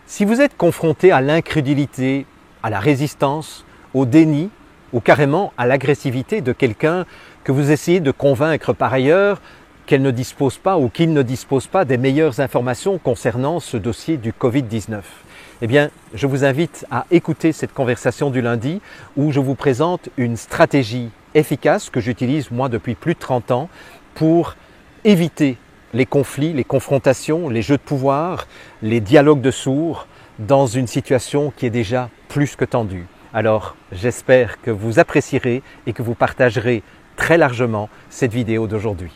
Si vous êtes confronté à l'incrédulité, à la résistance, au déni ou carrément à l'agressivité de quelqu'un que vous essayez de convaincre par ailleurs qu'elle ne dispose pas ou qu'il ne dispose pas des meilleures informations concernant ce dossier du Covid-19, eh bien, je vous invite à écouter cette conversation du lundi où je vous présente une stratégie efficace que j'utilise moi depuis plus de 30 ans pour éviter les conflits, les confrontations, les jeux de pouvoir, les dialogues de sourds dans une situation qui est déjà plus que tendue. Alors, j'espère que vous apprécierez et que vous partagerez très largement cette vidéo d'aujourd'hui.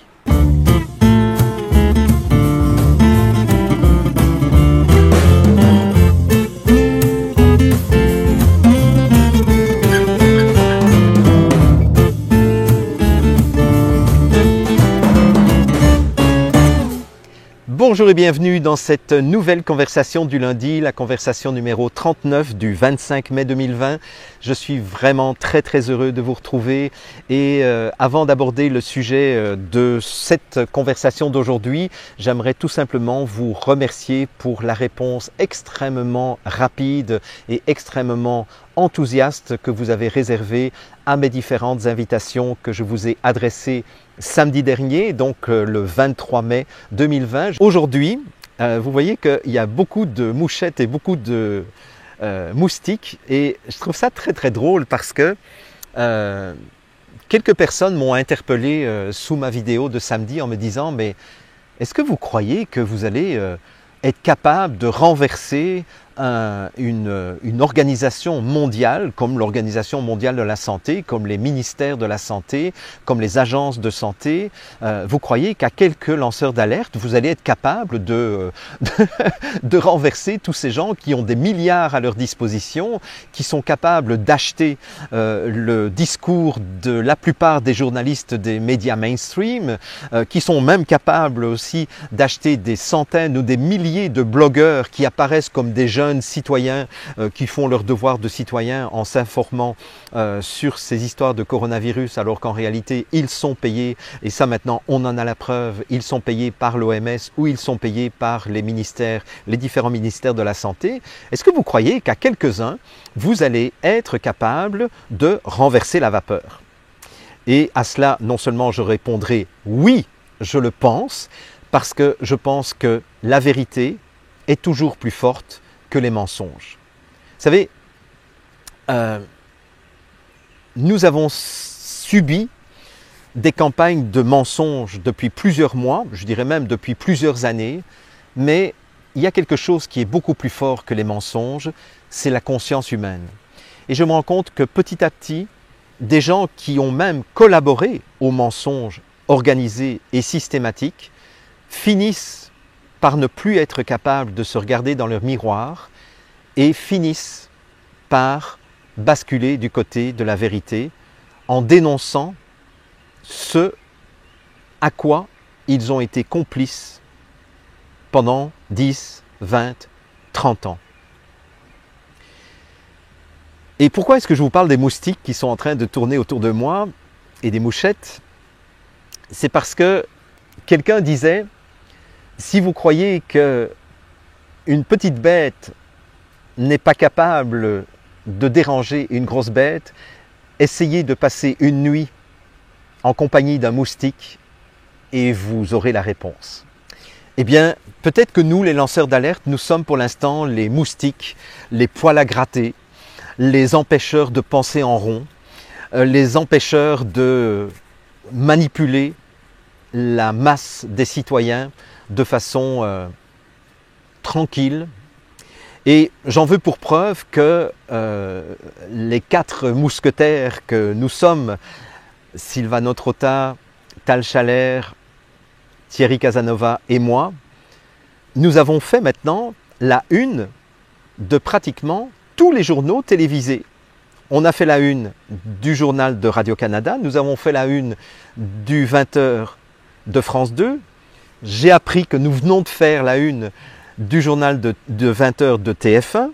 Bonjour et bienvenue dans cette nouvelle conversation du lundi, la conversation numéro 39 du 25 mai 2020. Je suis vraiment très heureux de vous retrouver et avant d'aborder le sujet de cette conversation d'aujourd'hui, j'aimerais tout simplement vous remercier pour la réponse extrêmement rapide et extrêmement enthousiaste que vous avez réservée à mes différentes invitations que je vous ai adressées samedi dernier, donc le 23 mai 2020. Aujourd'hui, vous voyez qu'il y a beaucoup de mouchettes et beaucoup de moustiques et je trouve ça très drôle parce que quelques personnes m'ont interpellé sous ma vidéo de samedi en me disant « Mais est-ce que vous croyez que vous allez être capable de renverser une organisation mondiale comme l'Organisation mondiale de la santé, comme les ministères de la santé, comme les agences de santé, vous croyez qu'à quelques lanceurs d'alerte, vous allez être capable de renverser tous ces gens qui ont des milliards à leur disposition, qui sont capables d'acheter le discours de la plupart des journalistes des médias mainstream, qui sont même capables aussi d'acheter des centaines ou des milliers de blogueurs qui apparaissent comme des jeunes citoyens qui font leur devoir de citoyens en s'informant sur ces histoires de coronavirus alors qu'en réalité ils sont payés, et ça maintenant on en a la preuve, ils sont payés par l'OMS ou ils sont payés par les ministères, les différents ministères de la santé. Est-ce que vous croyez qu'à quelques-uns vous allez être capable de renverser la vapeur? Et à cela non seulement je répondrai oui, je le pense, parce que je pense que la vérité est toujours plus forte que les mensonges. Vous savez, nous avons subi des campagnes de mensonges depuis plusieurs mois, je dirais même depuis plusieurs années, mais il y a quelque chose qui est beaucoup plus fort que les mensonges, c'est la conscience humaine. Et je me rends compte que petit à petit, des gens qui ont même collaboré aux mensonges organisés et systématiques finissent par ne plus être capables de se regarder dans leur miroir et finissent par basculer du côté de la vérité en dénonçant ce à quoi ils ont été complices pendant 10, 20, 30 ans. Et pourquoi est-ce que je vous parle des moustiques qui sont en train de tourner autour de moi et des mouchettes? C'est parce que quelqu'un disait: si vous croyez qu'une petite bête n'est pas capable de déranger une grosse bête, essayez de passer une nuit en compagnie d'un moustique et vous aurez la réponse. Eh bien, peut-être que nous, les lanceurs d'alerte, nous sommes pour l'instant les moustiques, les poils à gratter, les empêcheurs de penser en rond, les empêcheurs de manipuler la masse des citoyens de façon tranquille. Et j'en veux pour preuve que les 4 mousquetaires que nous sommes, Sylvano Trotta, Tal Schaller, Thierry Casanova et moi, nous avons fait maintenant la une de pratiquement tous les journaux télévisés. On a fait la une du journal de Radio-Canada, nous avons fait la une du 20h de France 2, j'ai appris que nous venons de faire la une du journal de 20h de TF1,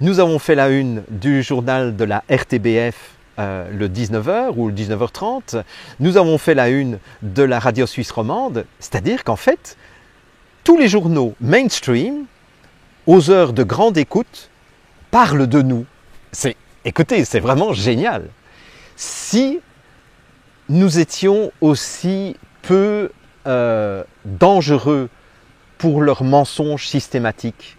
nous avons fait la une du journal de la RTBF le 19h ou le 19h30, nous avons fait la une de la radio suisse romande, c'est-à-dire qu'en fait, tous les journaux mainstream aux heures de grande écoute, parlent de nous. Écoutez, c'est vraiment génial. Si nous étions aussi peu dangereux pour leurs mensonges systématiques,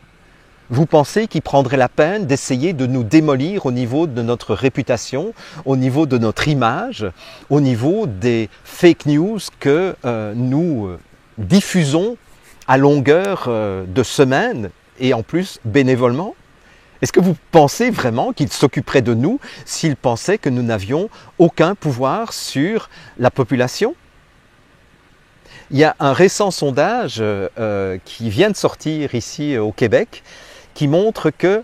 vous pensez qu'ils prendraient la peine d'essayer de nous démolir au niveau de notre réputation, au niveau de notre image, au niveau des fake news que nous diffusons à longueur de semaine et en plus bénévolement? Est-ce que vous pensez vraiment qu'ils s'occuperaient de nous s'ils pensaient que nous n'avions aucun pouvoir sur la population? Il y a un récent sondage qui vient de sortir ici au Québec qui montre que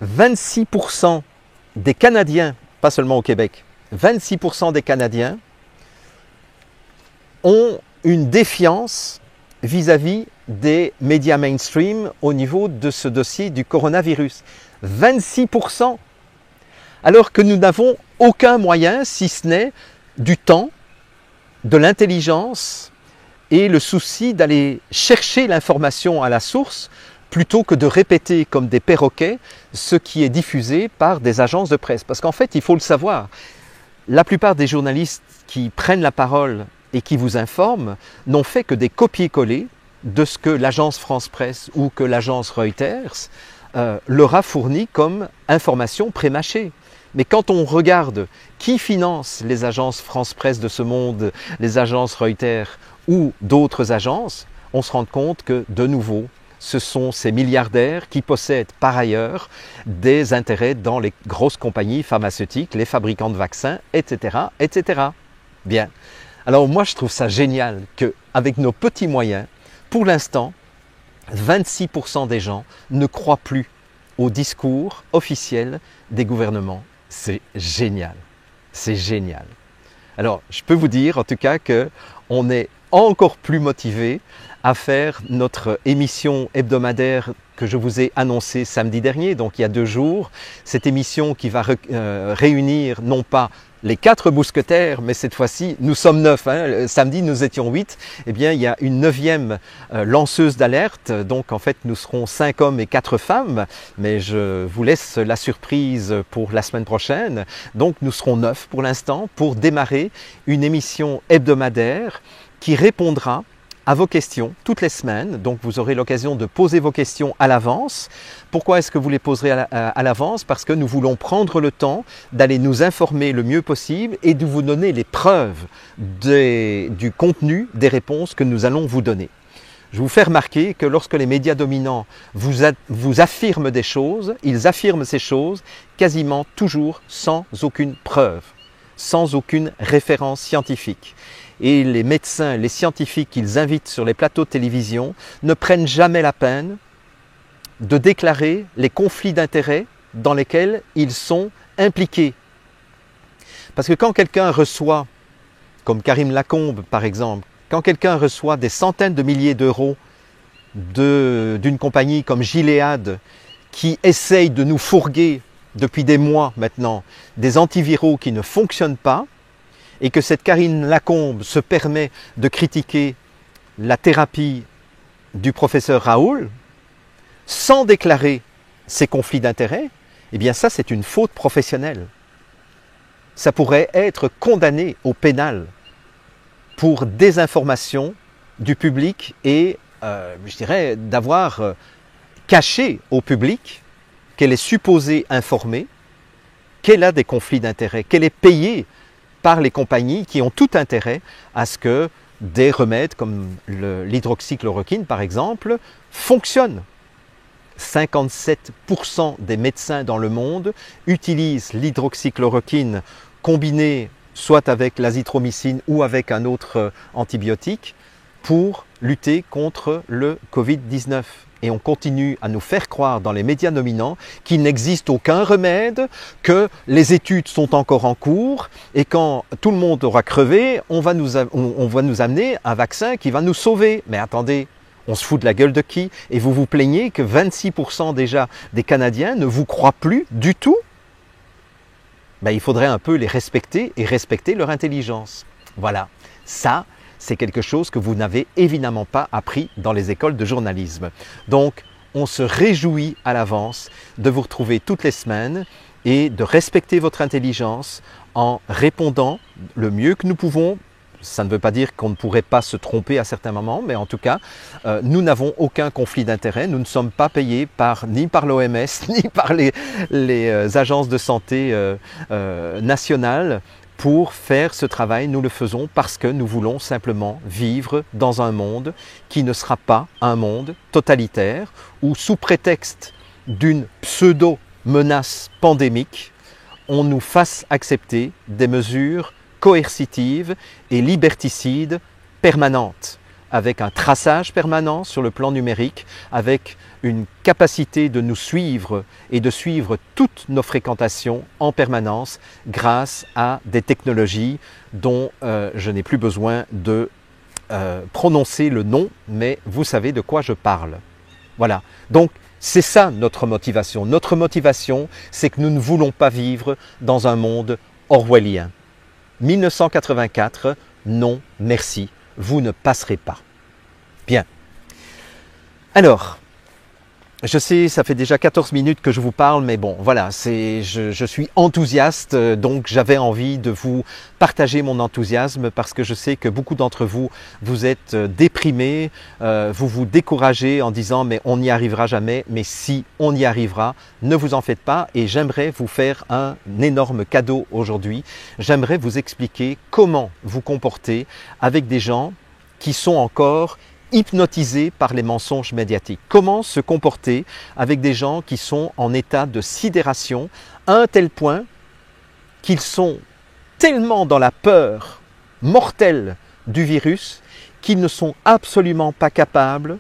26% des Canadiens, pas seulement au Québec, 26% des Canadiens ont une défiance vis-à-vis des médias mainstream au niveau de ce dossier du coronavirus. 26%! Alors que nous n'avons aucun moyen, si ce n'est du temps, de l'intelligence et le souci d'aller chercher l'information à la source plutôt que de répéter comme des perroquets ce qui est diffusé par des agences de presse. Parce qu'en fait, il faut le savoir, la plupart des journalistes qui prennent la parole et qui vous informent n'ont fait que des copier-coller de ce que l'agence France Presse ou que l'agence Reuters leur a fourni comme information prémâchée. Mais quand on regarde qui finance les agences France Presse de ce monde, les agences Reuters ou d'autres agences, on se rend compte que, de nouveau, ce sont ces milliardaires qui possèdent par ailleurs des intérêts dans les grosses compagnies pharmaceutiques, les fabricants de vaccins, etc., etc. Bien. Alors moi, je trouve ça génial qu'avec nos petits moyens, pour l'instant, 26% des gens ne croient plus au discours officiel des gouvernements. C'est génial. C'est génial. Alors, je peux vous dire en tout cas qu'on est encore plus motivé à faire notre émission hebdomadaire que je vous ai annoncée samedi dernier, donc il y a 2 jours. Cette émission qui va réunir non pas les 4 mousquetaires, mais cette fois-ci, nous sommes 9. Hein. Samedi, nous étions 8. Eh bien, il y a une 9e lanceuse d'alerte. Donc, en fait, nous serons 5 hommes et 4 femmes. Mais je vous laisse la surprise pour la semaine prochaine. Donc, nous serons 9 pour l'instant pour démarrer une émission hebdomadaire qui répondra à vos questions toutes les semaines. Donc, vous aurez l'occasion de poser vos questions à l'avance. Pourquoi est-ce que vous les poserez à l'avance? Parce que nous voulons prendre le temps d'aller nous informer le mieux possible et de vous donner les preuves du contenu des réponses que nous allons vous donner. Je vous fais remarquer que lorsque les médias dominants vous affirment des choses, ils affirment ces choses quasiment toujours sans aucune preuve, sans aucune référence scientifique. Et les médecins, les scientifiques qu'ils invitent sur les plateaux de télévision ne prennent jamais la peine de déclarer les conflits d'intérêts dans lesquels ils sont impliqués. Parce que quand quelqu'un reçoit, comme Karim Lacombe par exemple, quand quelqu'un reçoit des centaines de milliers d'euros d'une compagnie comme Gilead qui essaye de nous fourguer depuis des mois maintenant des antiviraux qui ne fonctionnent pas, et que cette Karine Lacombe se permet de critiquer la thérapie du professeur Raoul sans déclarer ses conflits d'intérêts, eh bien ça c'est une faute professionnelle. Ça pourrait être condamné au pénal pour désinformation du public et, je dirais, d'avoir caché au public qu'elle est supposée informer, qu'elle a des conflits d'intérêts, qu'elle est payée par les compagnies qui ont tout intérêt à ce que des remèdes comme l'hydroxychloroquine par exemple fonctionnent. 57% des médecins dans le monde utilisent l'hydroxychloroquine combinée soit avec l'azithromycine ou avec un autre antibiotique pour lutter contre le Covid-19. Et on continue à nous faire croire dans les médias dominants qu'il n'existe aucun remède, que les études sont encore en cours et quand tout le monde aura crevé, on va nous amener un vaccin qui va nous sauver. Mais attendez, on se fout de la gueule de qui? Et vous vous plaignez que 26% déjà des Canadiens ne vous croient plus du tout? Ben, il faudrait un peu les respecter et respecter leur intelligence. Voilà, ça c'est quelque chose que vous n'avez évidemment pas appris dans les écoles de journalisme. Donc, on se réjouit à l'avance de vous retrouver toutes les semaines et de respecter votre intelligence en répondant le mieux que nous pouvons. Ça ne veut pas dire qu'on ne pourrait pas se tromper à certains moments, mais en tout cas, nous n'avons aucun conflit d'intérêt. Nous ne sommes pas payés ni par l'OMS, ni par les agences de santé nationales pour faire ce travail. Nous le faisons parce que nous voulons simplement vivre dans un monde qui ne sera pas un monde totalitaire où, sous prétexte d'une pseudo-menace pandémique, on nous fasse accepter des mesures coercitives et liberticides permanentes, avec un traçage permanent sur le plan numérique, avec une capacité de nous suivre et de suivre toutes nos fréquentations en permanence grâce à des technologies dont je n'ai plus besoin de prononcer le nom, mais vous savez de quoi je parle. Voilà, donc c'est ça notre motivation. Notre motivation, c'est que nous ne voulons pas vivre dans un monde orwellien. 1984, non, merci, vous ne passerez pas. Bien. Alors, je sais, ça fait déjà 14 minutes que je vous parle, mais bon, voilà, je suis enthousiaste, donc j'avais envie de vous partager mon enthousiasme parce que je sais que beaucoup d'entre vous, vous êtes déprimés, vous vous découragez en disant « mais on n'y arrivera jamais », mais si on y arrivera, ne vous en faites pas et j'aimerais vous faire un énorme cadeau aujourd'hui. J'aimerais vous expliquer comment vous comporter avec des gens qui sont encore hypnotisés par les mensonges médiatiques. Comment se comporter avec des gens qui sont en état de sidération à un tel point qu'ils sont tellement dans la peur mortelle du virus qu'ils ne sont absolument pas capables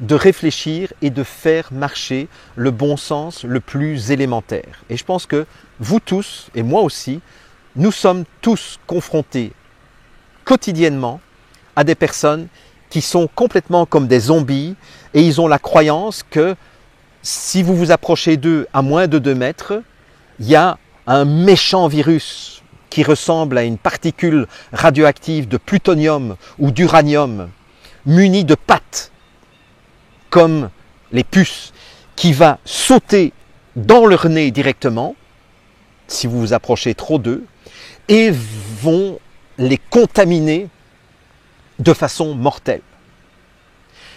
de réfléchir et de faire marcher le bon sens le plus élémentaire. Et je pense que vous tous, et moi aussi, nous sommes tous confrontés quotidiennement à des personnes qui sont complètement comme des zombies et ils ont la croyance que si vous vous approchez d'eux à moins de 2 mètres, il y a un méchant virus qui ressemble à une particule radioactive de plutonium ou d'uranium muni de pattes comme les puces qui va sauter dans leur nez directement si vous vous approchez trop d'eux et vont les contaminer de façon mortelle.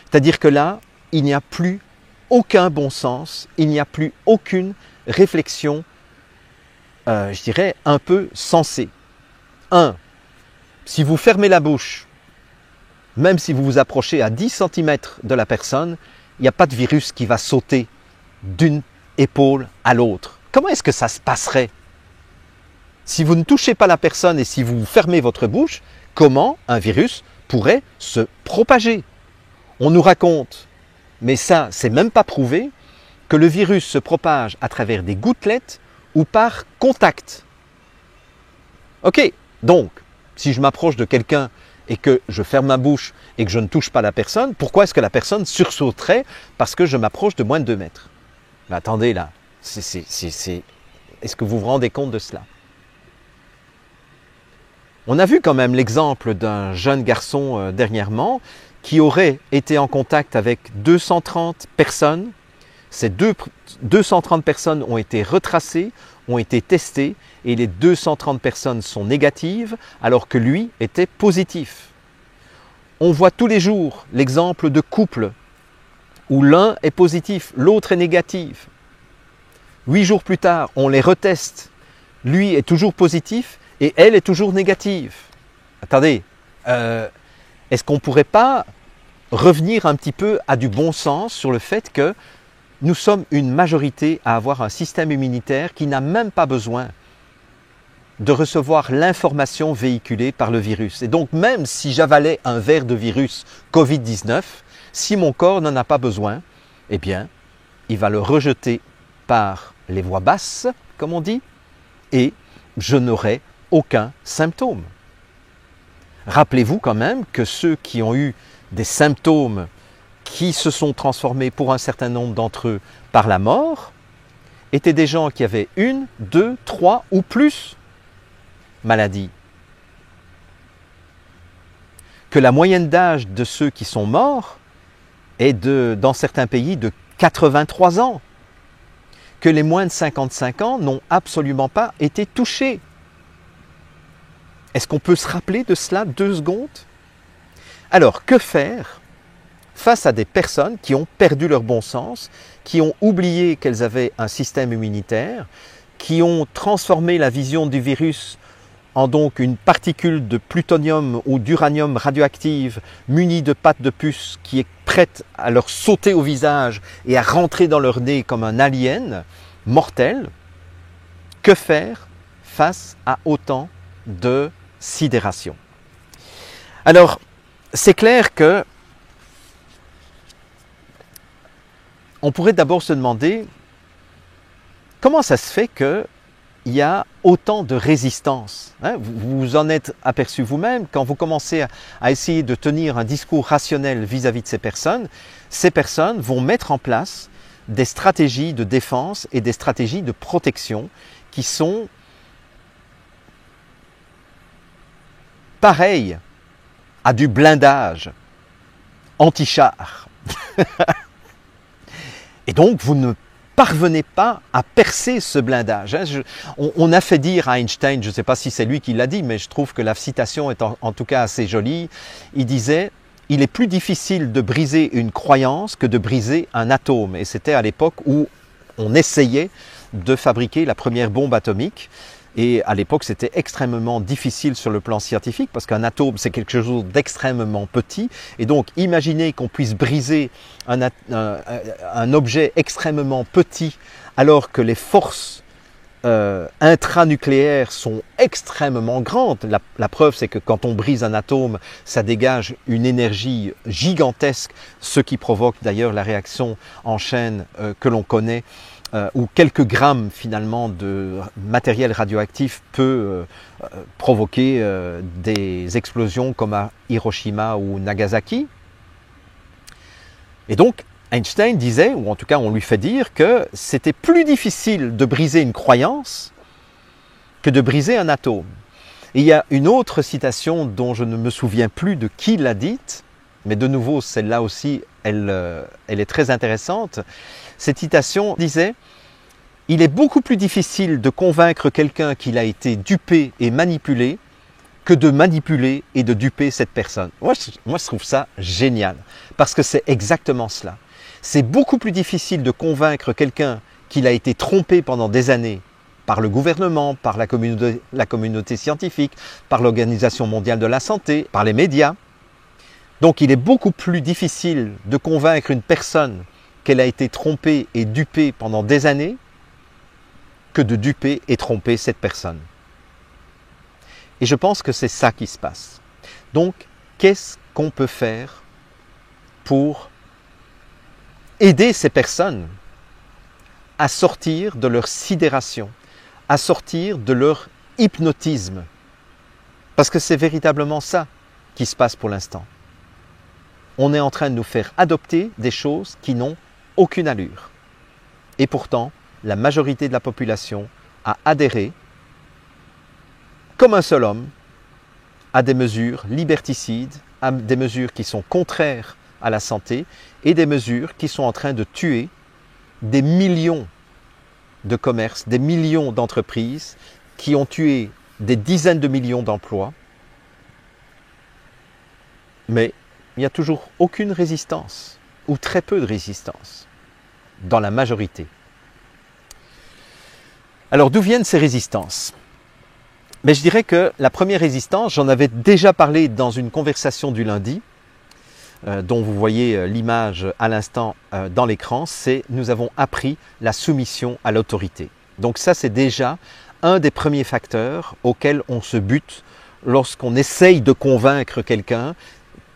C'est-à-dire que là, il n'y a plus aucun bon sens, il n'y a plus aucune réflexion, je dirais, un peu sensée. 1. Si vous fermez la bouche, même si vous vous approchez à 10 cm de la personne, il n'y a pas de virus qui va sauter d'une épaule à l'autre. Comment est-ce que ça se passerait? Si vous ne touchez pas la personne et si vous fermez votre bouche, comment un virus pourrait se propager? On nous raconte, mais ça, c'est même pas prouvé, que le virus se propage à travers des gouttelettes ou par contact. Ok, donc, si je m'approche de quelqu'un et que je ferme ma bouche et que je ne touche pas la personne, pourquoi est-ce que la personne sursauterait parce que je m'approche de moins de 2 mètres? Mais attendez là, est-ce que vous vous rendez compte de cela? On a vu quand même l'exemple d'un jeune garçon dernièrement qui aurait été en contact avec 230 personnes. Ces 230 personnes ont été retracées, ont été testées et les 230 personnes sont négatives alors que lui était positif. On voit tous les jours l'exemple de couples où l'un est positif, l'autre est négatif. 8 jours plus tard, on les reteste. Lui est toujours positif et elle est toujours négative. Attendez, est-ce qu'on ne pourrait pas revenir un petit peu à du bon sens sur le fait que nous sommes une majorité à avoir un système immunitaire qui n'a même pas besoin de recevoir l'information véhiculée par le virus. Et donc même si j'avalais un verre de virus Covid-19, si mon corps n'en a pas besoin, eh bien, il va le rejeter par les voies basses, comme on dit, et je n'aurai aucun symptôme. Rappelez-vous quand même que ceux qui ont eu des symptômes qui se sont transformés pour un certain nombre d'entre eux par la mort, étaient des gens qui avaient 1, 2, 3 ou plus maladies. Que la moyenne d'âge de ceux qui sont morts est dans certains pays de 83 ans, que les moins de 55 ans n'ont absolument pas été touchés. Est-ce qu'on peut se rappeler de cela 2 secondes? Alors, que faire face à des personnes qui ont perdu leur bon sens, qui ont oublié qu'elles avaient un système immunitaire, qui ont transformé la vision du virus en donc une particule de plutonium ou d'uranium radioactive munie de pattes de puce qui est prête à leur sauter au visage et à rentrer dans leur nez comme un alien mortel? Que faire face à autant de sidération? Alors, c'est clair que on pourrait d'abord se demander comment ça se fait qu'il y a autant de résistance. Vous vous en êtes aperçu vous-même quand vous commencez à essayer de tenir un discours rationnel vis-à-vis de ces personnes vont mettre en place des stratégies de défense et des stratégies de protection qui sont pareilles à du blindage anti-char. Et donc, vous ne parvenez pas à percer ce blindage. On a fait dire à Einstein, je ne sais pas si c'est lui qui l'a dit, mais je trouve que la citation est en tout cas assez jolie. Il disait « Il est plus difficile de briser une croyance que de briser un atome ». Et c'était à l'époque où on essayait de fabriquer la première bombe atomique. Et à l'époque, c'était extrêmement difficile sur le plan scientifique parce qu'un atome, c'est quelque chose d'extrêmement petit. Et donc, imaginez qu'on puisse briser un objet extrêmement petit alors que les forces intranucléaires sont extrêmement grandes. La preuve, c'est que quand on brise un atome, ça dégage une énergie gigantesque, ce qui provoque d'ailleurs la réaction en chaîne que l'on connaît, où quelques grammes finalement de matériel radioactif peut provoquer des explosions comme à Hiroshima ou Nagasaki. Et donc Einstein disait, ou en tout cas on lui fait dire, que c'était plus difficile de briser une croyance que de briser un atome. Et il y a une autre citation dont je ne me souviens plus de qui l'a dite, mais de nouveau celle-là aussi elle est très intéressante. Cette citation disait « Il est beaucoup plus difficile de convaincre quelqu'un qu'il a été dupé et manipulé que de manipuler et de duper cette personne. » Moi, je trouve ça génial, parce que c'est exactement cela. C'est beaucoup plus difficile de convaincre quelqu'un qu'il a été trompé pendant des années par le gouvernement, par la communauté scientifique, par l'Organisation mondiale de la santé, par les médias. Donc il est beaucoup plus difficile de convaincre une personne qu'elle a été trompée et dupée pendant des années que de duper et tromper cette personne. Et je pense que c'est ça qui se passe. Donc, qu'est-ce qu'on peut faire pour aider ces personnes à sortir de leur sidération, à sortir de leur hypnotisme? Parce que c'est véritablement ça qui se passe pour l'instant. On est en train de nous faire adopter des choses qui n'ont aucune allure. Et pourtant, la majorité de la population a adhéré, comme un seul homme, à des mesures liberticides, à des mesures qui sont contraires à la santé et des mesures qui sont en train de tuer des millions de commerces, des millions d'entreprises, qui ont tué des dizaines de millions d'emplois. Mais il n'y a toujours aucune résistance, ou très peu de résistance, dans la majorité. Alors d'où viennent ces résistances? Mais je dirais que la première résistance, j'en avais déjà parlé dans une conversation du lundi, dont vous voyez l'image à l'instant dans l'écran, c'est nous avons appris la soumission à l'autorité. Donc ça, c'est déjà un des premiers facteurs auxquels on se bute lorsqu'on essaye de convaincre quelqu'un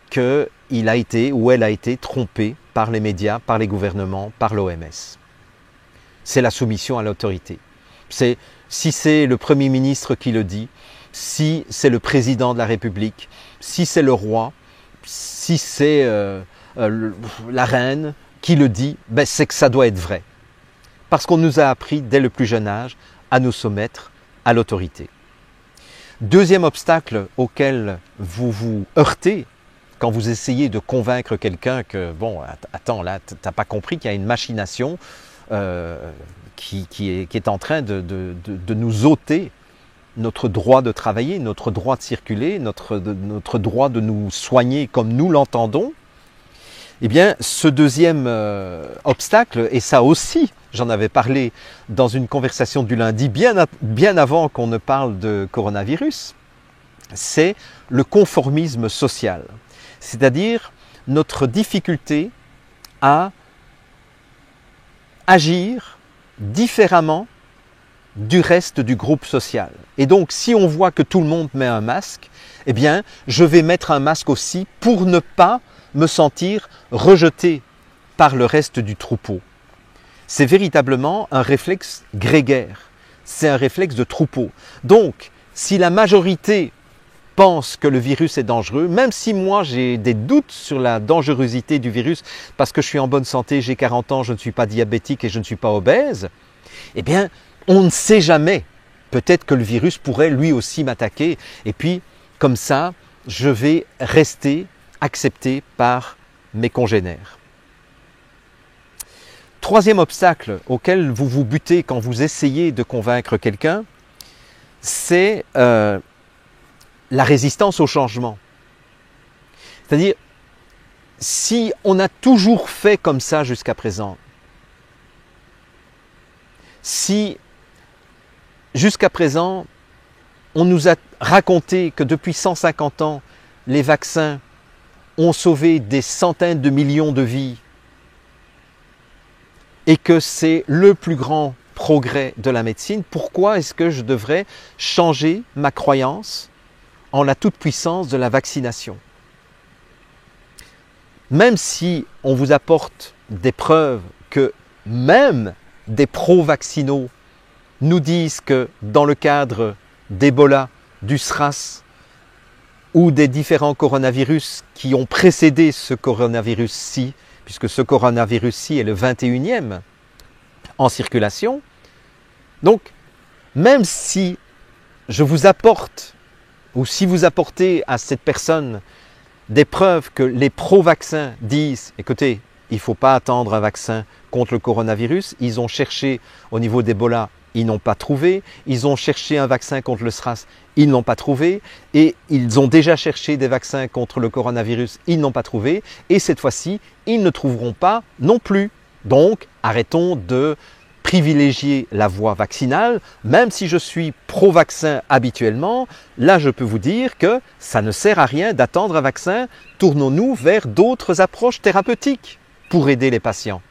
qu'il a été ou elle a été trompé par les médias, par les gouvernements, par l'OMS. C'est la soumission à l'autorité. Si c'est le Premier ministre qui le dit, si c'est le président de la République, si c'est le roi, si c'est la reine qui le dit, ben c'est que ça doit être vrai. Parce qu'on nous a appris dès le plus jeune âge à nous soumettre à l'autorité. Deuxième obstacle auquel vous vous heurtez, quand vous essayez de convaincre quelqu'un que, bon, attends, là, tu n'as pas compris qu'il y a une machination qui est en train de nous ôter notre droit de travailler, notre droit de circuler, notre droit de nous soigner comme nous l'entendons. Eh bien, ce deuxième obstacle, et ça aussi, j'en avais parlé dans une conversation du lundi, bien avant qu'on ne parle de coronavirus, c'est le conformisme social. C'est-à-dire notre difficulté à agir différemment du reste du groupe social. Et donc, si on voit que tout le monde met un masque, eh bien, je vais mettre un masque aussi pour ne pas me sentir rejeté par le reste du troupeau. C'est véritablement un réflexe grégaire, c'est un réflexe de troupeau. Donc, si la majorité pense que le virus est dangereux, même si moi j'ai des doutes sur la dangerosité du virus, parce que je suis en bonne santé, j'ai 40 ans, je ne suis pas diabétique et je ne suis pas obèse, eh bien, on ne sait jamais. Peut-être que le virus pourrait lui aussi m'attaquer, et puis, comme ça, je vais rester accepté par mes congénères. Troisième obstacle auquel vous vous butez quand vous essayez de convaincre quelqu'un, c'est la résistance au changement. C'est-à-dire, si on a toujours fait comme ça jusqu'à présent, si jusqu'à présent, on nous a raconté que depuis 150 ans, les vaccins ont sauvé des centaines de millions de vies et que c'est le plus grand progrès de la médecine, pourquoi est-ce que je devrais changer ma croyance en la toute-puissance de la vaccination? Même si on vous apporte des preuves que même des pro-vaccinaux nous disent que dans le cadre d'Ebola, du SRAS ou des différents coronavirus qui ont précédé ce coronavirus-ci, puisque ce coronavirus-ci est le 21e en circulation, donc même si je vous apporte ou si vous apportez à cette personne des preuves que les pro-vaccins disent « Écoutez, il ne faut pas attendre un vaccin contre le coronavirus », ils ont cherché au niveau d'Ebola, ils n'ont pas trouvé, ils ont cherché un vaccin contre le SRAS, ils n'ont pas trouvé, et ils ont déjà cherché des vaccins contre le coronavirus, ils n'ont pas trouvé, et cette fois-ci, ils ne trouveront pas non plus. Donc, arrêtons de privilégier la voie vaccinale, même si je suis pro-vaccin habituellement, là je peux vous dire que ça ne sert à rien d'attendre un vaccin, tournons-nous vers d'autres approches thérapeutiques pour aider les patients.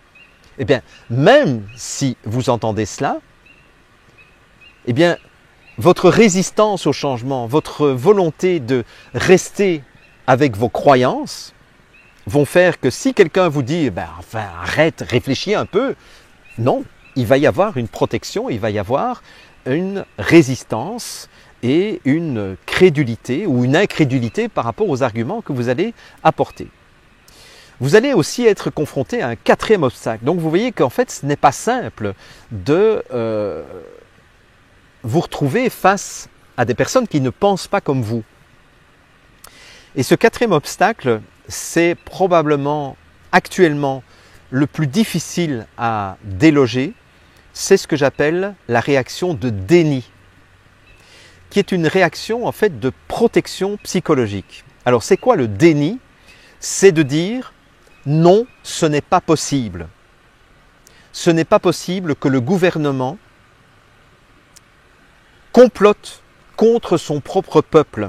Eh bien, même si vous entendez cela, eh bien, votre résistance au changement, votre volonté de rester avec vos croyances vont faire que si quelqu'un vous dit « enfin arrête, réfléchis un peu », non, il va y avoir une protection, il va y avoir une résistance et une crédulité ou une incrédulité par rapport aux arguments que vous allez apporter. Vous allez aussi être confronté à un quatrième obstacle. Donc vous voyez qu'en fait ce n'est pas simple de vous retrouver face à des personnes qui ne pensent pas comme vous. Et ce quatrième obstacle, c'est probablement actuellement le plus difficile à déloger, c'est ce que j'appelle la réaction de déni, qui est une réaction en fait de protection psychologique. Alors c'est quoi le déni? C'est de dire non, ce n'est pas possible. Ce n'est pas possible que le gouvernement complote contre son propre peuple.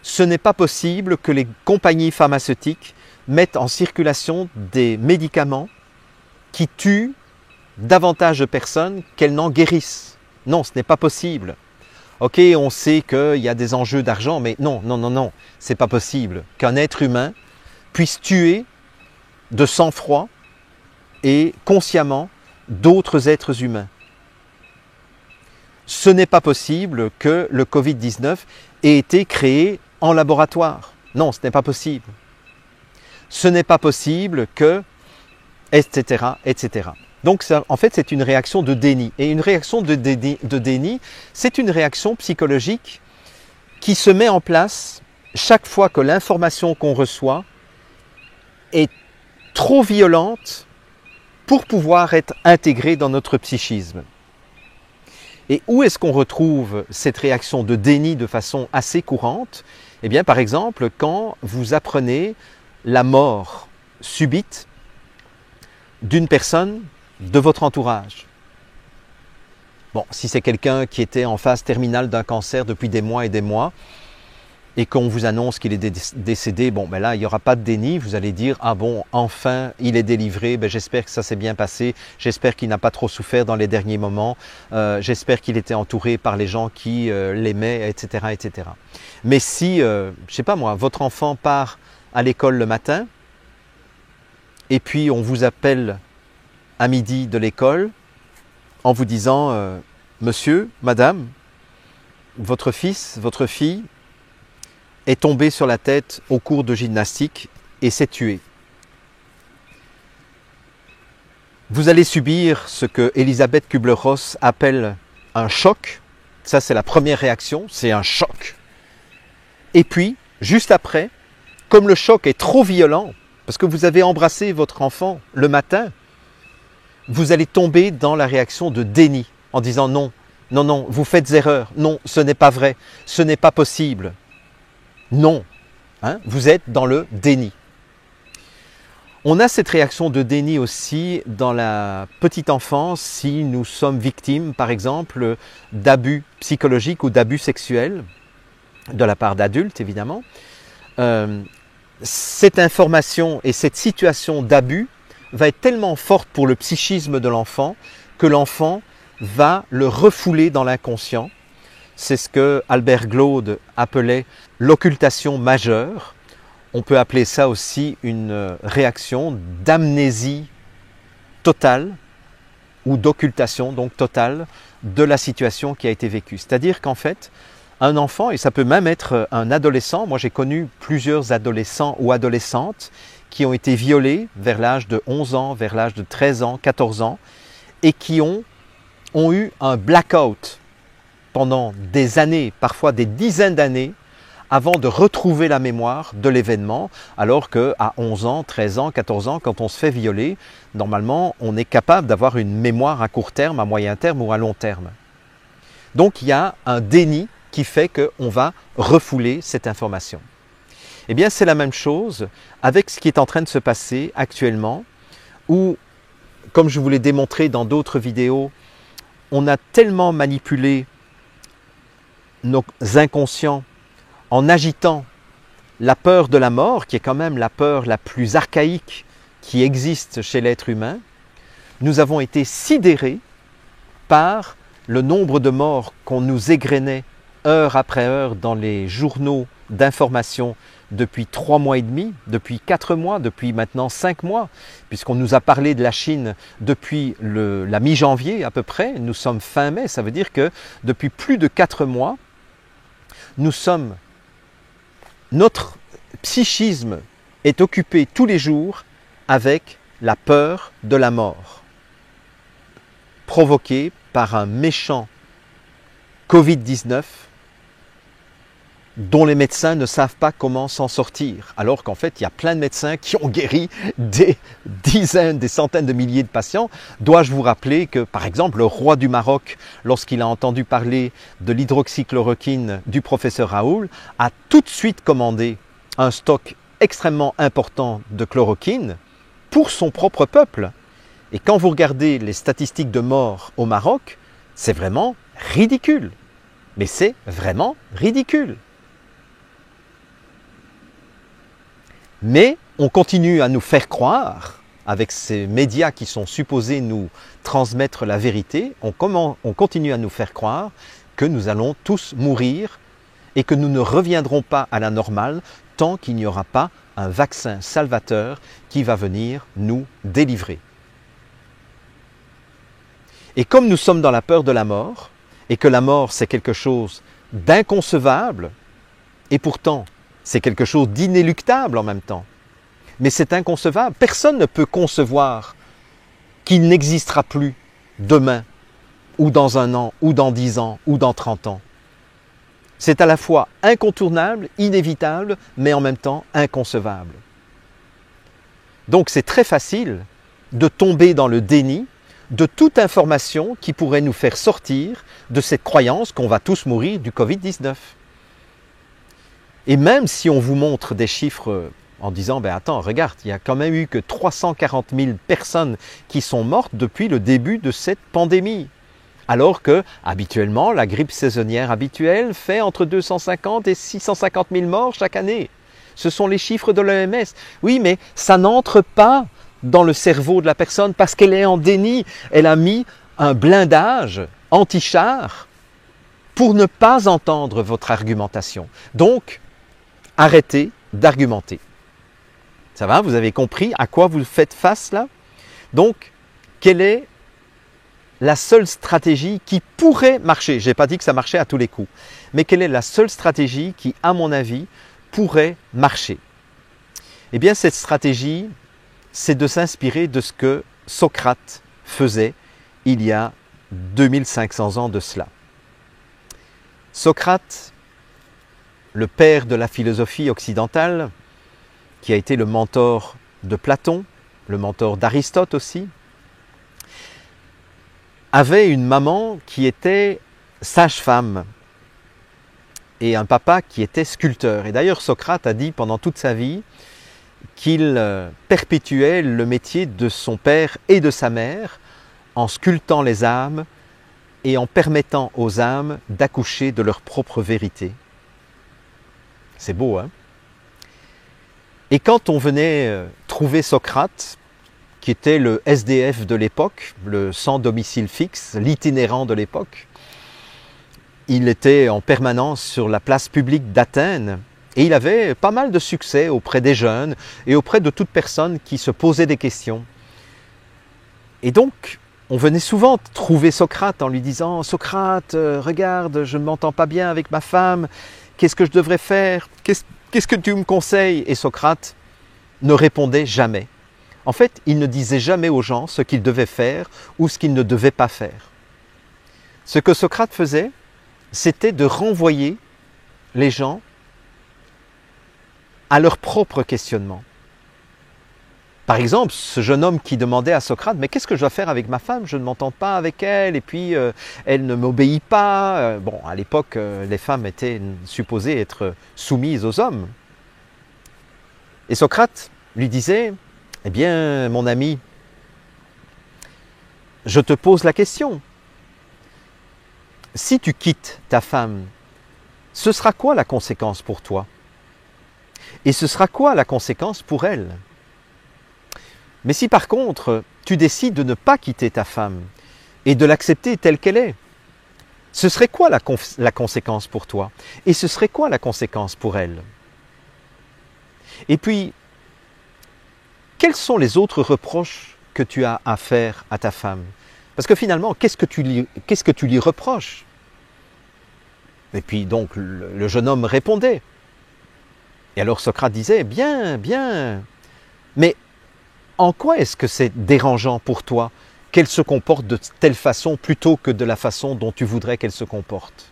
Ce n'est pas possible que les compagnies pharmaceutiques mettent en circulation des médicaments qui tuent davantage de personnes qu'elles n'en guérissent. Non, ce n'est pas possible. Ok, on sait qu'il y a des enjeux d'argent, mais non, non, non, non, c'est pas possible qu'un être humain puisse tuer de sang-froid et consciemment d'autres êtres humains. Ce n'est pas possible que le Covid-19 ait été créé en laboratoire. Non, ce n'est pas possible. Ce n'est pas possible que, etc., etc. Donc, ça, en fait, c'est une réaction de déni. Et une réaction de déni, c'est une réaction psychologique qui se met en place chaque fois que l'information qu'on reçoit est trop violente pour pouvoir être intégrée dans notre psychisme. Et où est-ce qu'on retrouve cette réaction de déni de façon assez courante? Eh bien, par exemple, quand vous apprenez la mort subite d'une personne de votre entourage. Bon, si c'est quelqu'un qui était en phase terminale d'un cancer depuis des mois et qu'on vous annonce qu'il est décédé, bon, ben là, il n'y aura pas de déni, vous allez dire, ah bon, enfin, il est délivré, ben, j'espère que ça s'est bien passé, j'espère qu'il n'a pas trop souffert dans les derniers moments, j'espère qu'il était entouré par les gens qui l'aimaient, etc., etc. Mais si, je ne sais pas moi, votre enfant part à l'école le matin, et puis on vous appelle à midi de l'école, en vous disant « Monsieur, madame, votre fils, votre fille est tombé sur la tête au cours de gymnastique et s'est tué. » Vous allez subir ce que Elisabeth Kübler-Ross appelle un choc. Ça, c'est la première réaction, c'est un choc. Et puis, juste après, comme le choc est trop violent, parce que vous avez embrassé votre enfant le matin, vous allez tomber dans la réaction de déni, en disant non, non, non, vous faites erreur, non, ce n'est pas vrai, ce n'est pas possible. Non, hein, vous êtes dans le déni. On a cette réaction de déni aussi dans la petite enfance si nous sommes victimes, par exemple, d'abus psychologiques ou d'abus sexuels, de la part d'adultes évidemment. Cette information et cette situation d'abus va être tellement forte pour le psychisme de l'enfant que l'enfant va le refouler dans l'inconscient. C'est ce que Albert Glaude appelait l'occultation majeure. On peut appeler ça aussi une réaction d'amnésie totale ou d'occultation donc totale de la situation qui a été vécue. C'est-à-dire qu'en fait, un enfant, et ça peut même être un adolescent, moi j'ai connu plusieurs adolescents ou adolescentes qui ont été violés vers l'âge de 11 ans, vers l'âge de 13 ans, 14 ans, et qui ont eu un blackout pendant des années, parfois des dizaines d'années, avant de retrouver la mémoire de l'événement, alors qu'à 11 ans, 13 ans, 14 ans, quand on se fait violer, normalement, on est capable d'avoir une mémoire à court terme, à moyen terme ou à long terme. Donc il y a un déni qui fait qu'on va refouler cette information. Eh bien, c'est la même chose avec ce qui est en train de se passer actuellement, où, comme je vous l'ai démontré dans d'autres vidéos, on a tellement manipulé nos inconscients en agitant la peur de la mort, qui est quand même la peur la plus archaïque qui existe chez l'être humain. Nous avons été sidérés par le nombre de morts qu'on nous égrenait heure après heure dans les journaux d'information depuis 3 mois et demi, depuis 4 mois, depuis maintenant 5 mois, puisqu'on nous a parlé de la Chine depuis la mi-janvier à peu près, nous sommes fin mai, ça veut dire que depuis plus de 4 mois, notre psychisme est occupé tous les jours avec la peur de la mort, provoquée par un méchant Covid-19 dont les médecins ne savent pas comment s'en sortir, alors qu'en fait, il y a plein de médecins qui ont guéri des dizaines, des centaines de milliers de patients. Dois-je vous rappeler que, par exemple, le roi du Maroc, lorsqu'il a entendu parler de l'hydroxychloroquine du professeur Raoul, a tout de suite commandé un stock extrêmement important de chloroquine pour son propre peuple. Et quand vous regardez les statistiques de mort au Maroc, c'est vraiment ridicule. Mais c'est vraiment ridicule. Mais on continue à nous faire croire, avec ces médias qui sont supposés nous transmettre la vérité, on continue à nous faire croire que nous allons tous mourir et que nous ne reviendrons pas à la normale tant qu'il n'y aura pas un vaccin salvateur qui va venir nous délivrer. Et comme nous sommes dans la peur de la mort, et que la mort c'est quelque chose d'inconcevable, et pourtant c'est quelque chose d'inéluctable en même temps. Mais c'est inconcevable. Personne ne peut concevoir qu'il n'existera plus demain, ou dans 1 an, ou dans 10 ans, ou dans 30 ans. C'est à la fois incontournable, inévitable, mais en même temps inconcevable. Donc c'est très facile de tomber dans le déni de toute information qui pourrait nous faire sortir de cette croyance qu'on va tous mourir du Covid-19. Et même si on vous montre des chiffres en disant « ben attends, regarde, il n'y a quand même eu que 340 000 personnes qui sont mortes depuis le début de cette pandémie ». Alors que, habituellement, la grippe saisonnière habituelle fait entre 250 et 650 000 morts chaque année. Ce sont les chiffres de l'OMS. Oui, mais ça n'entre pas dans le cerveau de la personne parce qu'elle est en déni. Elle a mis un blindage anti-char pour ne pas entendre votre argumentation. Donc, arrêtez d'argumenter. Ça va? Vous avez compris à quoi vous faites face là? Donc, quelle est la seule stratégie qui pourrait marcher? Je n'ai pas dit que ça marchait à tous les coups. Mais quelle est la seule stratégie qui, à mon avis, pourrait marcher? Eh bien, cette stratégie, c'est de s'inspirer de ce que Socrate faisait il y a 2500 ans de cela. Socrate, le père de la philosophie occidentale, qui a été le mentor de Platon, le mentor d'Aristote aussi, avait une maman qui était sage-femme et un papa qui était sculpteur. Et d'ailleurs, Socrate a dit pendant toute sa vie qu'il perpétuait le métier de son père et de sa mère en sculptant les âmes et en permettant aux âmes d'accoucher de leur propre vérité. C'est beau, hein? Et quand on venait trouver Socrate, qui était le SDF de l'époque, le sans domicile fixe, l'itinérant de l'époque, il était en permanence sur la place publique d'Athènes et il avait pas mal de succès auprès des jeunes et auprès de toute personne qui se posait des questions. Et donc, on venait souvent trouver Socrate en lui disant « Socrate, regarde, je ne m'entends pas bien avec ma femme, qu'est-ce que je devrais faire? Qu'est-ce que tu me conseilles ?» Et Socrate ne répondait jamais. En fait, il ne disait jamais aux gens ce qu'ils devaient faire ou ce qu'ils ne devaient pas faire. Ce que Socrate faisait, c'était de renvoyer les gens à leur propre questionnement. Par exemple, ce jeune homme qui demandait à Socrate « Mais qu'est-ce que je dois faire avec ma femme? Je ne m'entends pas avec elle et puis elle ne m'obéit pas. » Bon, à l'époque, les femmes étaient supposées être soumises aux hommes. Et Socrate lui disait « Eh bien, mon ami, je te pose la question. Si tu quittes ta femme, ce sera quoi la conséquence pour toi? Et ce sera quoi la conséquence pour elle? Mais si par contre, tu décides de ne pas quitter ta femme et de l'accepter telle qu'elle est, ce serait quoi la conséquence pour toi? Et ce serait quoi la conséquence pour elle? Et puis, quels sont les autres reproches que tu as à faire à ta femme? Parce que finalement, qu'est-ce que tu lui reproches? Et puis donc, le jeune homme répondait. Et alors Socrate disait, bien, bien, mais en quoi est-ce que c'est dérangeant pour toi qu'elle se comporte de telle façon plutôt que de la façon dont tu voudrais qu'elle se comporte?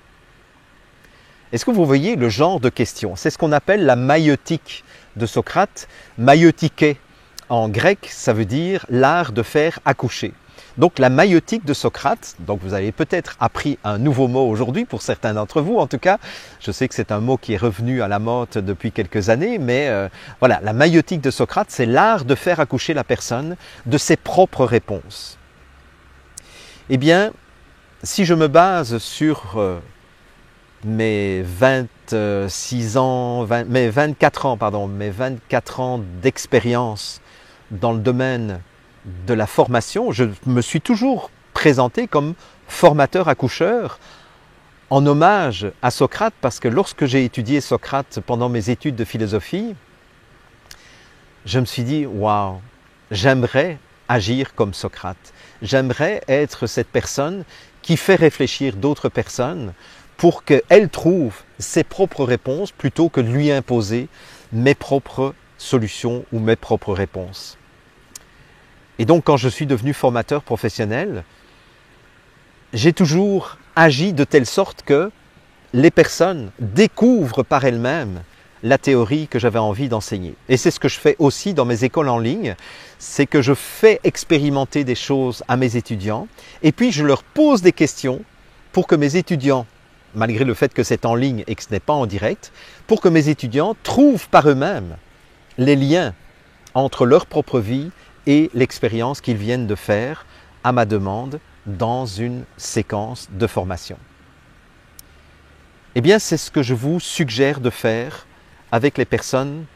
Est-ce que vous voyez le genre de question? C'est ce qu'on appelle la maïeutique de Socrate. Maïeutiké en grec, ça veut dire l'art de faire accoucher. Donc la maïeutique de Socrate, donc vous avez peut-être appris un nouveau mot aujourd'hui, pour certains d'entre vous en tout cas. Je sais que c'est un mot qui est revenu à la mode depuis quelques années, mais voilà, la maïeutique de Socrate, c'est l'art de faire accoucher la personne de ses propres réponses. Eh bien, si je me base sur mes 24 ans d'expérience dans le domaine de la formation, je me suis toujours présenté comme formateur accoucheur en hommage à Socrate, parce que lorsque j'ai étudié Socrate pendant mes études de philosophie, je me suis dit, waouh, j'aimerais agir comme Socrate. J'aimerais être cette personne qui fait réfléchir d'autres personnes pour qu'elles trouvent ses propres réponses plutôt que de lui imposer mes propres solutions ou mes propres réponses. Et donc, quand je suis devenu formateur professionnel, j'ai toujours agi de telle sorte que les personnes découvrent par elles-mêmes la théorie que j'avais envie d'enseigner. Et c'est ce que je fais aussi dans mes écoles en ligne, c'est que je fais expérimenter des choses à mes étudiants et puis je leur pose des questions pour que mes étudiants, malgré le fait que c'est en ligne et que ce n'est pas en direct, pour que mes étudiants trouvent par eux-mêmes les liens entre leur propre vie et l'expérience qu'ils viennent de faire à ma demande dans une séquence de formation. Eh bien, c'est ce que je vous suggère de faire avec les personnes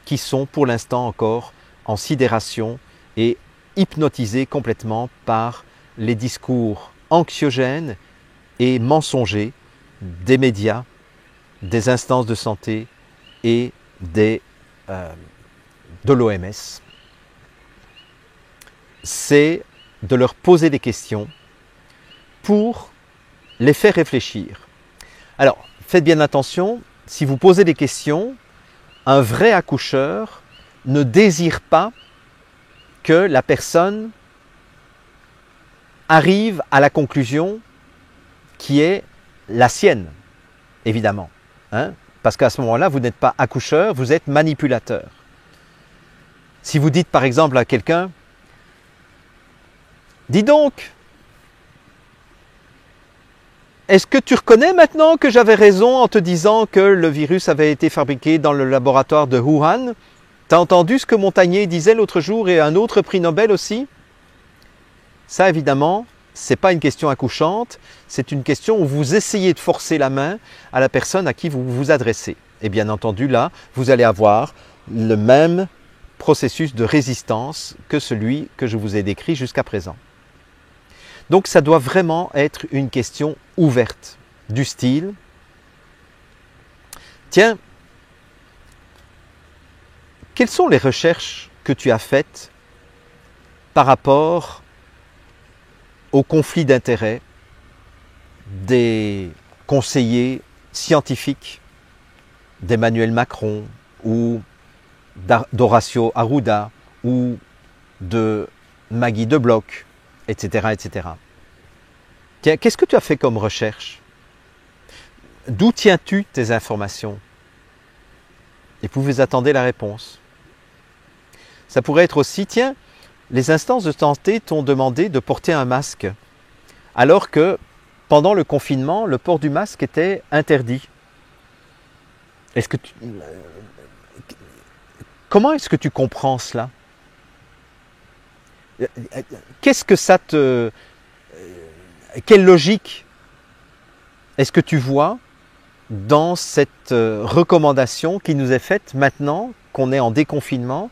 qui sont pour l'instant encore en sidération et hypnotisées complètement par les discours anxiogènes et mensongers des médias, des instances de santé et de l'OMS. C'est de leur poser des questions pour les faire réfléchir. Alors, faites bien attention, si vous posez des questions, un vrai accoucheur ne désire pas que la personne arrive à la conclusion qui est la sienne, évidemment. Parce qu'à ce moment-là, vous n'êtes pas accoucheur, vous êtes manipulateur. Si vous dites par exemple à quelqu'un, « Dis donc, est-ce que tu reconnais maintenant que j'avais raison en te disant que le virus avait été fabriqué dans le laboratoire de Wuhan? T'as entendu ce que Montagnier disait l'autre jour et un autre prix Nobel aussi ?» Ça, évidemment, ce n'est pas une question accouchante, c'est une question où vous essayez de forcer la main à la personne à qui vous vous adressez. Et bien entendu, là, vous allez avoir le même processus de résistance que celui que je vous ai décrit jusqu'à présent. Donc ça doit vraiment être une question ouverte, du style « Tiens, quelles sont les recherches que tu as faites par rapport au conflit d'intérêts des conseillers scientifiques d'Emmanuel Macron ou d'Horacio Arruda ou de Maggie Debloc, etc. etc. Tiens, qu'est-ce que tu as fait comme recherche? D'où tiens-tu tes informations? Et puis vous attendez la réponse. Ça pourrait être aussi, tiens, les instances de santé t'ont demandé de porter un masque, alors que pendant le confinement, le port du masque était interdit. Comment est-ce que tu comprends cela? Qu'est-ce que ça te... Quelle logique est-ce que tu vois dans cette recommandation qui nous est faite maintenant qu'on est en déconfinement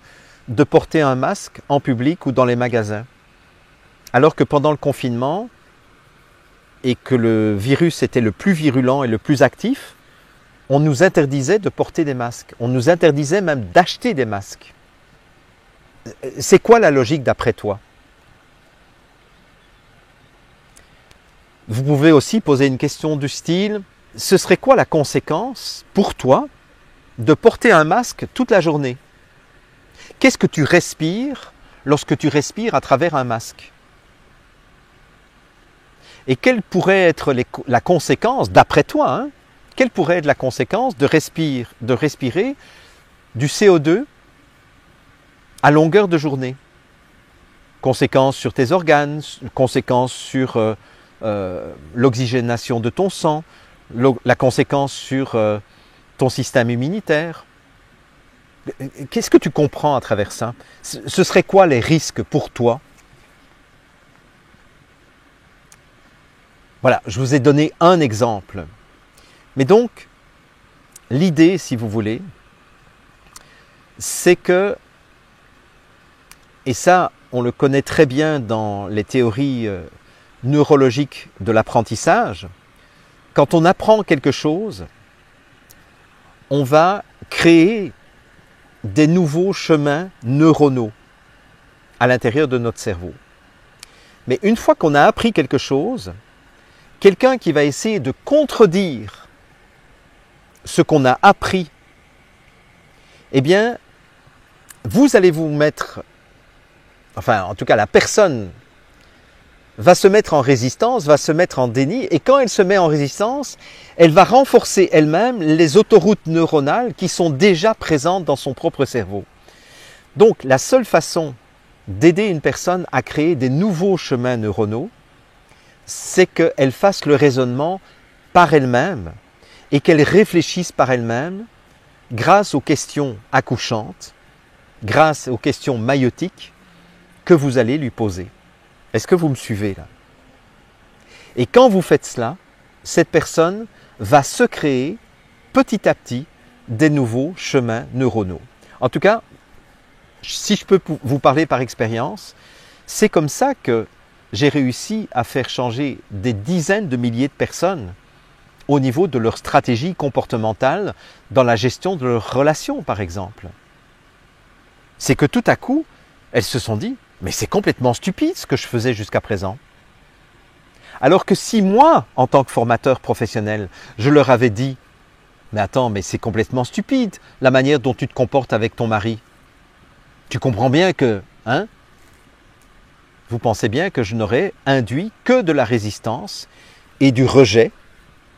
de porter un masque en public ou dans les magasins? Alors que pendant le confinement et que le virus était le plus virulent et le plus actif, on nous interdisait de porter des masques. On nous interdisait même d'acheter des masques. C'est quoi la logique d'après toi? Vous pouvez aussi poser une question du style « Ce serait quoi la conséquence pour toi de porter un masque toute la journée? Qu'est-ce que tu respires lorsque tu respires à travers un masque? Et quelle pourrait être la conséquence, d'après toi, quelle pourrait être la conséquence de respirer du CO2 à longueur de journée? Conséquences sur tes organes, conséquences sur l'oxygénation de ton sang, la conséquence sur ton système immunitaire. Qu'est-ce que tu comprends à travers ça? Ce serait quoi les risques pour toi? Voilà, je vous ai donné un exemple. Mais donc, l'idée, si vous voulez, c'est que, et ça, on le connaît très bien dans les théories neurologiques de l'apprentissage, quand on apprend quelque chose, on va créer des nouveaux chemins neuronaux à l'intérieur de notre cerveau. Mais une fois qu'on a appris quelque chose, quelqu'un qui va essayer de contredire ce qu'on a appris, eh bien, vous allez vous mettre, enfin, en tout cas, la personne va se mettre en résistance, va se mettre en déni, et quand elle se met en résistance, elle va renforcer elle-même les autoroutes neuronales qui sont déjà présentes dans son propre cerveau. Donc la seule façon d'aider une personne à créer des nouveaux chemins neuronaux, c'est qu'elle fasse le raisonnement par elle-même et qu'elle réfléchisse par elle-même grâce aux questions accouchantes, grâce aux questions maïotiques que vous allez lui poser. Est-ce que vous me suivez là? Et quand vous faites cela, cette personne va se créer petit à petit des nouveaux chemins neuronaux. En tout cas, si je peux vous parler par expérience, c'est comme ça que j'ai réussi à faire changer des dizaines de milliers de personnes au niveau de leur stratégie comportementale dans la gestion de leurs relations, par exemple. C'est que tout à coup, elles se sont dit « mais c'est complètement stupide ce que je faisais jusqu'à présent ». Alors que si moi, en tant que formateur professionnel, je leur avais dit « mais attends, mais c'est complètement stupide la manière dont tu te comportes avec ton mari. Tu comprends bien que, hein, vous pensez bien que je n'aurais induit que de la résistance et du rejet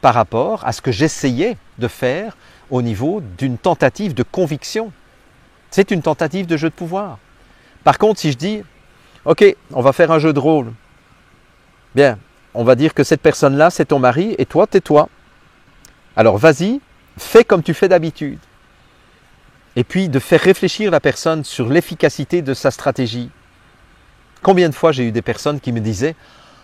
par rapport à ce que j'essayais de faire au niveau d'une tentative de conviction. C'est une tentative de jeu de pouvoir. Par contre, si je dis, ok, on va faire un jeu de rôle, bien, on va dire que cette personne-là, c'est ton mari et toi, tais-toi. Alors vas-y, fais comme tu fais d'habitude. Et puis de faire réfléchir la personne sur l'efficacité de sa stratégie. Combien de fois j'ai eu des personnes qui me disaient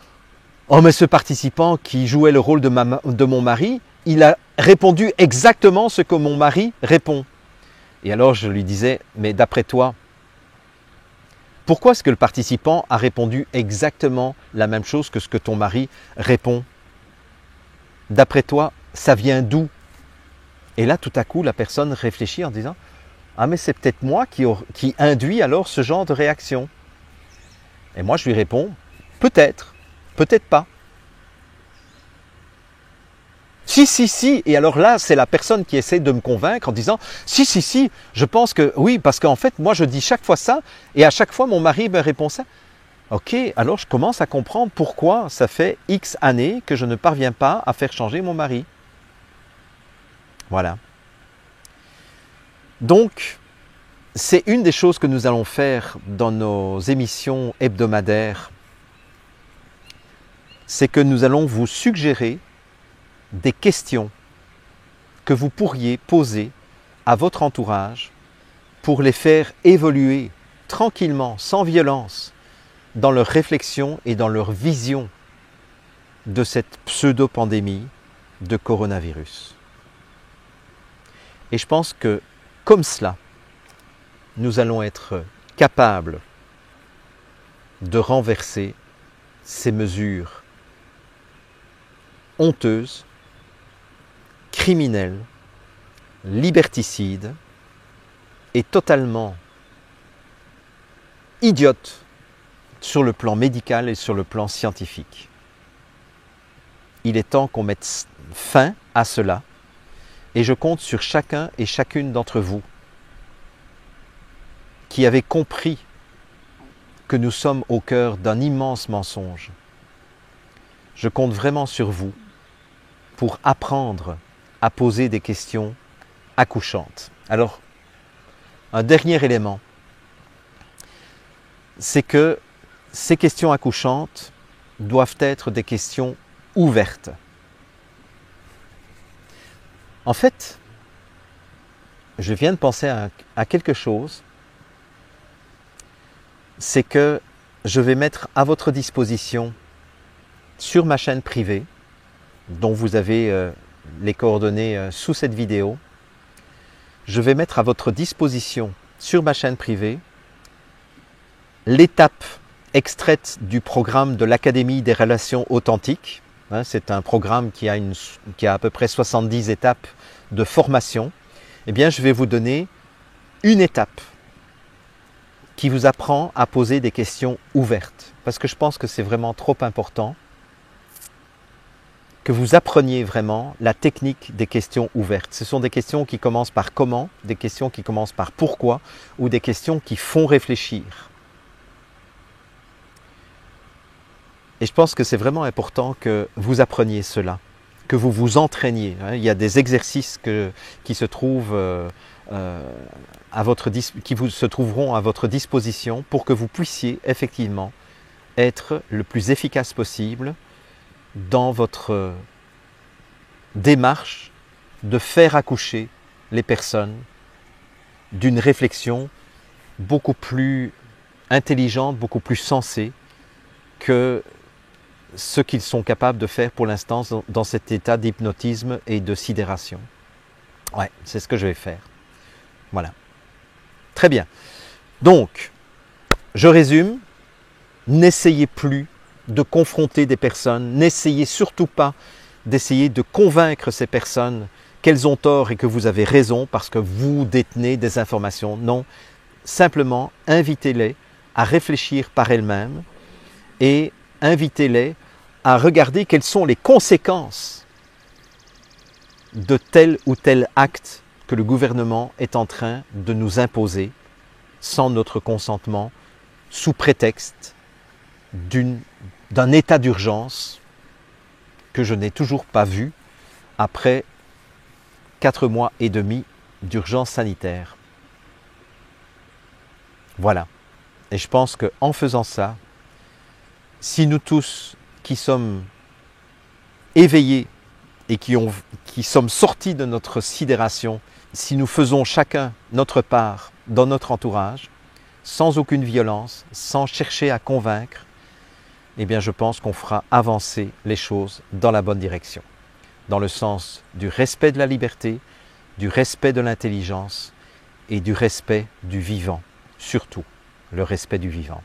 « Oh mais ce participant qui jouait le rôle de mon mari, il a répondu exactement ce que mon mari répond. » Et alors je lui disais « Mais d'après toi, pourquoi est-ce que le participant a répondu exactement la même chose que ce que ton mari répond? D'après toi, ça vient d'où ?» Et là tout à coup la personne réfléchit en disant « Ah mais c'est peut-être moi qui induit alors ce genre de réaction. » Et moi je lui réponds « Peut-être, peut-être pas. » Si, et alors là, c'est la personne qui essaie de me convaincre en disant « Si, je pense que oui, parce qu'en fait, moi je dis chaque fois ça, et à chaque fois mon mari me répond ça. » Ok, alors je commence à comprendre pourquoi ça fait X années que je ne parviens pas à faire changer mon mari. Voilà. Donc, c'est une des choses que nous allons faire dans nos émissions hebdomadaires, c'est que nous allons vous suggérer des questions que vous pourriez poser à votre entourage pour les faire évoluer tranquillement, sans violence, dans leur réflexion et dans leur vision de cette pseudo-pandémie de coronavirus. Et je pense que, comme cela, nous allons être capables de renverser ces mesures honteuses, criminelles, liberticides et totalement idiotes sur le plan médical et sur le plan scientifique. Il est temps qu'on mette fin à cela et je compte sur chacun et chacune d'entre vous qui avez compris que nous sommes au cœur d'un immense mensonge. Je compte vraiment sur vous pour apprendre à poser des questions accouchantes. Alors, un dernier élément, c'est que ces questions accouchantes doivent être des questions ouvertes. En fait, je viens de penser à quelque chose, c'est que je vais mettre à votre disposition sur ma chaîne privée, dont vous avez les coordonnées sous cette vidéo, je vais mettre à votre disposition sur ma chaîne privée l'étape extraite du programme de l'Académie des relations authentiques. C'est un programme qui a à peu près 70 étapes de formation. Eh bien, je vais vous donner une étape qui vous apprend à poser des questions ouvertes. Parce que je pense que c'est vraiment trop important que vous appreniez vraiment la technique des questions ouvertes. Ce sont des questions qui commencent par comment, des questions qui commencent par pourquoi, ou des questions qui font réfléchir. Et je pense que c'est vraiment important que vous appreniez cela, que vous vous entraîniez. Il y a des exercices qui se trouvent se trouveront à votre disposition pour que vous puissiez effectivement être le plus efficace possible dans votre démarche de faire accoucher les personnes d'une réflexion beaucoup plus intelligente, beaucoup plus sensée que ce qu'ils sont capables de faire pour l'instant dans cet état d'hypnotisme et de sidération. Ouais, c'est ce que je vais faire. Voilà. Très bien. Donc, je résume. N'essayez plus de confronter des personnes. N'essayez surtout pas d'essayer de convaincre ces personnes qu'elles ont tort et que vous avez raison parce que vous détenez des informations. Non, simplement invitez-les à réfléchir par elles-mêmes et invitez-les à regarder quelles sont les conséquences de tel ou tel acte que le gouvernement est en train de nous imposer sans notre consentement, sous prétexte d'un état d'urgence que je n'ai toujours pas vu après 4 mois et demi d'urgence sanitaire. Voilà. Et je pense qu'en faisant ça, si nous tous qui sommes éveillés et qui sommes sortis de notre sidération, si nous faisons chacun notre part dans notre entourage, sans aucune violence, sans chercher à convaincre, eh bien je pense qu'on fera avancer les choses dans la bonne direction, dans le sens du respect de la liberté, du respect de l'intelligence et du respect du vivant, surtout le respect du vivant.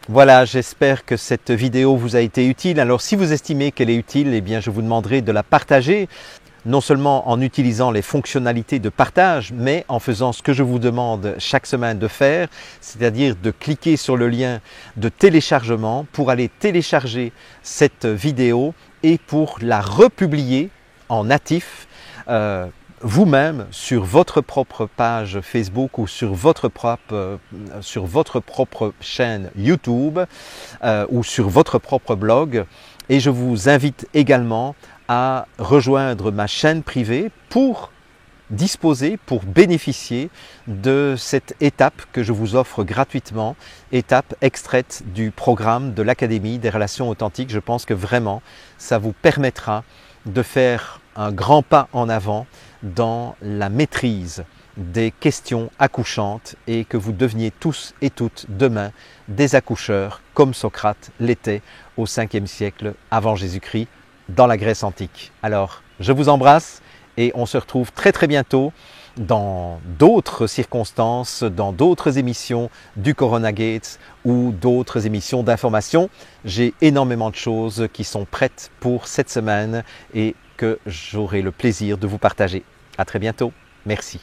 Voilà, j'espère que cette vidéo vous a été utile. Alors si vous estimez qu'elle est utile, eh bien je vous demanderai de la partager, non seulement en utilisant les fonctionnalités de partage, mais en faisant ce que je vous demande chaque semaine de faire, c'est-à-dire de cliquer sur le lien de téléchargement pour aller télécharger cette vidéo et pour la republier en natif vous-même sur votre propre page Facebook ou sur votre propre chaîne YouTube ou sur votre propre blog. Et je vous invite également à rejoindre ma chaîne privée pour bénéficier de cette étape que je vous offre gratuitement, étape extraite du programme de l'Académie des relations authentiques. Je pense que vraiment, ça vous permettra de faire un grand pas en avant dans la maîtrise des questions accouchantes et que vous deveniez tous et toutes demain des accoucheurs comme Socrate l'était au 5e siècle avant Jésus-Christ dans la Grèce antique. Alors, je vous embrasse et on se retrouve très très bientôt dans d'autres circonstances, dans d'autres émissions du Corona Gates ou d'autres émissions d'information. J'ai énormément de choses qui sont prêtes pour cette semaine et que j'aurai le plaisir de vous partager. À très bientôt. Merci.